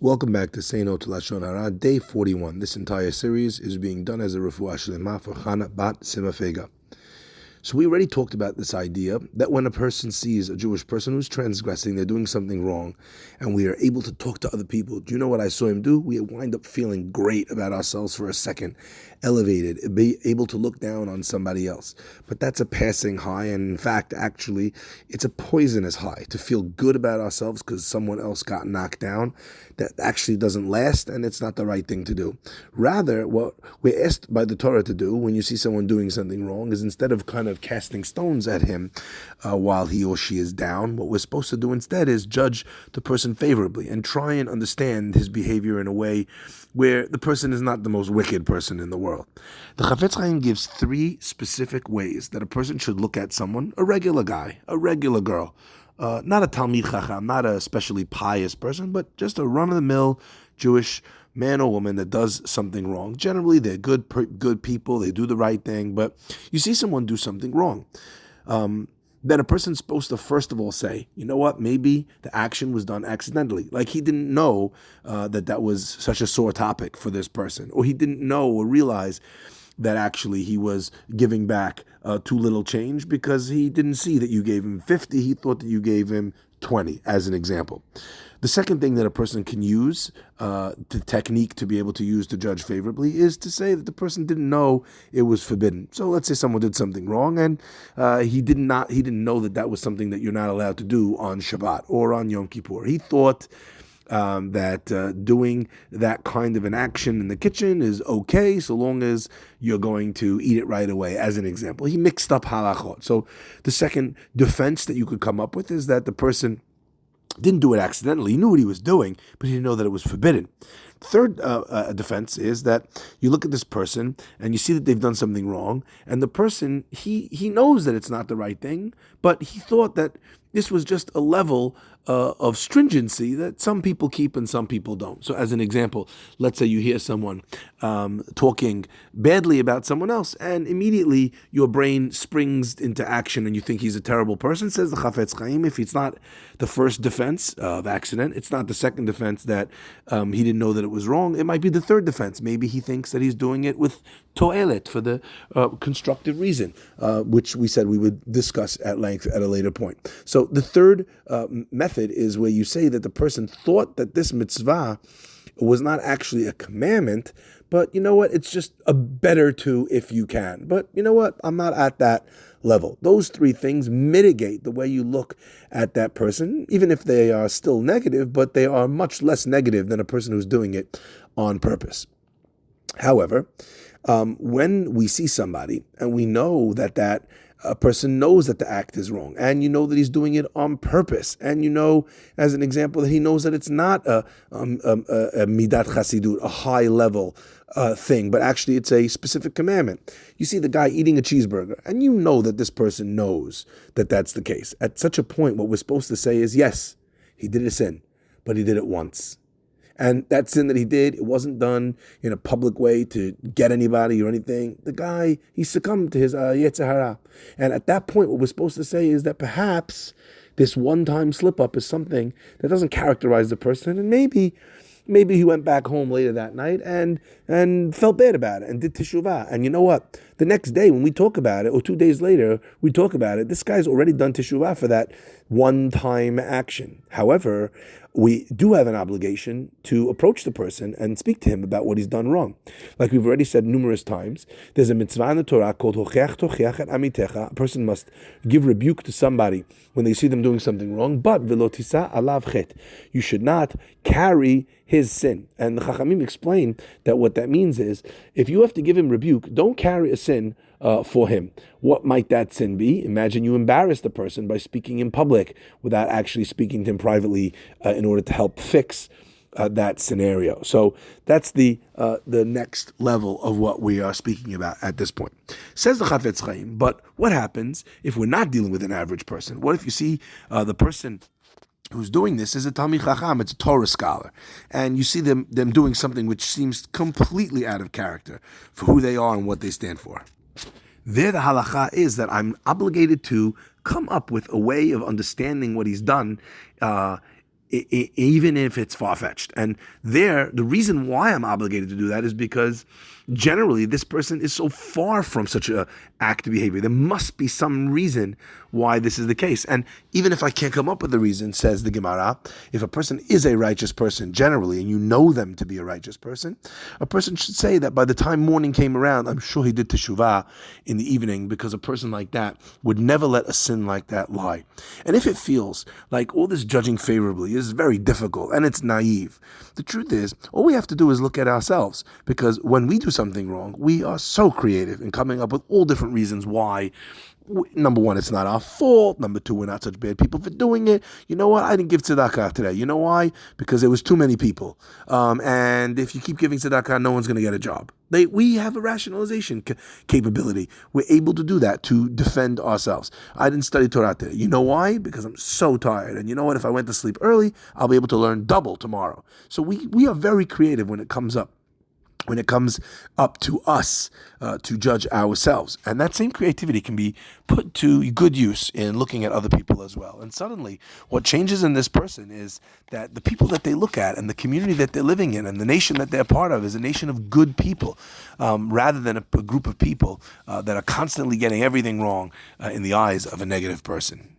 Welcome back to No To Lashon Hara, day 41. This entire series is being done as a refuah shlema for Chana Bat Simafega. So we already talked about this idea that when a person sees a Jewish person who's transgressing, they're doing something wrong, and we are able to talk to other people. Do you know what I saw him do? We wind up feeling great about ourselves for a second, elevated, be able to look down on somebody else. But that's a passing high, and in fact, actually, it's a poisonous high to feel good about ourselves because someone else got knocked down. That actually doesn't last, and it's not the right thing to do. Rather, what we're asked by the Torah to do when you see someone doing something wrong is instead of kind of casting stones at him while he or she is down, what we're supposed to do instead is judge the person favorably and try and understand his behavior in a way where the person is not the most wicked person in the world. The Chafetz Chaim gives 3 specific ways that a person should look at someone, a regular guy, a regular girl, not a Talmid Chacham, not a especially pious person, but just a run-of-the-mill Jewish man or woman that does something wrong. Generally, they're good people, they do the right thing, but you see someone do something wrong. Then a person's supposed to first of all say, you know what, maybe the action was done accidentally. Like he didn't know that was such a sore topic for this person, or he didn't know or realize that actually he was giving back too little change because he didn't see that you gave him 50, he thought that you gave him 20, as an example. The second thing that a person can use, the technique to be able to use to judge favorably, is to say that the person didn't know it was forbidden. So let's say someone did something wrong and he didn't know that was something that you're not allowed to do on Shabbat or on Yom Kippur. He thought that doing that kind of an action in the kitchen is okay so long as you're going to eat it right away, as an example. He mixed up halachot. So the second defense that you could come up with is that the person didn't do it accidentally. He knew what he was doing, but he didn't know that it was forbidden. Third defense is that you look at this person and you see that they've done something wrong, and the person, he knows that it's not the right thing, but he thought that this was just a level of stringency that some people keep and some people don't. So as an example, let's say you hear someone talking badly about someone else, and immediately your brain springs into action and you think he's a terrible person. Says the Chafetz Chaim, if it's not the first defense of accident, it's not the second defense that he didn't know that it was wrong, it might be the third defense. Maybe he thinks that he's doing it with to'elet, for the constructive reason, which we said we would discuss at length at a later point. So the third method is where you say that the person thought that this mitzvah was not actually a commandment, but you know what, it's just a better to if you can. But you know what, I'm not at that level. Those 3 things mitigate the way you look at that person, even if they are still negative, but they are much less negative than a person who's doing it on purpose. However, when we see somebody and we know that a person knows that the act is wrong, and you know that he's doing it on purpose, and you know, as an example, that he knows that it's not a midat chasidut, a high level thing, but actually it's a specific commandment. You see the guy eating a cheeseburger, and you know that this person knows that that's the case. At such a point, what we're supposed to say is, yes, he did a sin, but he did it once. And that sin that he did, it wasn't done in a public way to get anybody or anything. The guy, he succumbed to his Yetzer Hara. And at that point, what we're supposed to say is that perhaps this one-time slip-up is something that doesn't characterize the person. And maybe he went back home later that night and felt bad about it and did teshuvah. And you know what? The next day when we talk about it, or 2 days later, we talk about it, this guy's already done teshuvah for that one-time action. However, we do have an obligation to approach the person and speak to him about what he's done wrong. Like we've already said numerous times, there's a mitzvah in the Torah called Hocheach Tocheach et Amitecha. A person must give rebuke to somebody when they see them doing something wrong, but velo tisa alav chet. You should not carry his sin. And the Chachamim explain that what that means is, if you have to give him rebuke, don't carry a sin for him. What might that sin be? Imagine you embarrass the person by speaking in public without actually speaking to him privately in order to help fix that scenario. So that's the next level of what we are speaking about at this point. Says the Chafetz Chaim, but what happens if we're not dealing with an average person? What if you see the person who's doing this is a Talmid Chacham, it's a Torah scholar, and you see them doing something which seems completely out of character for who they are and what they stand for? There the halacha is that I'm obligated to come up with a way of understanding what he's done even if it's far-fetched. And the reason why I'm obligated to do that is because generally this person is so far from such a act of behavior. There must be some reason why this is the case. And even if I can't come up with a reason, says the Gemara, if a person is a righteous person generally, and you know them to be a righteous person, a person should say that by the time morning came around, I'm sure he did teshuvah in the evening, because a person like that would never let a sin like that lie. And if it feels like all this judging favorably is very difficult and it's naive, the truth is, all we have to do is look at ourselves, because when we do something wrong, we are so creative in coming up with all different reasons why. Number one, it's not our fault. Number two, we're not such bad people for doing it. You know what? I didn't give tzedakah today. You know why? Because there was too many people. And if you keep giving tzedakah, no one's going to get a job. We have a rationalization capability. We're able to do that to defend ourselves. I didn't study Torah today. You know why? Because I'm so tired. And you know what? If I went to sleep early, I'll be able to learn double tomorrow. So we are very creative when it comes up to us to judge ourselves. And that same creativity can be put to good use in looking at other people as well. And suddenly, what changes in this person is that the people that they look at and the community that they're living in and the nation that they're part of is a nation of good people, rather than a group of people that are constantly getting everything wrong in the eyes of a negative person.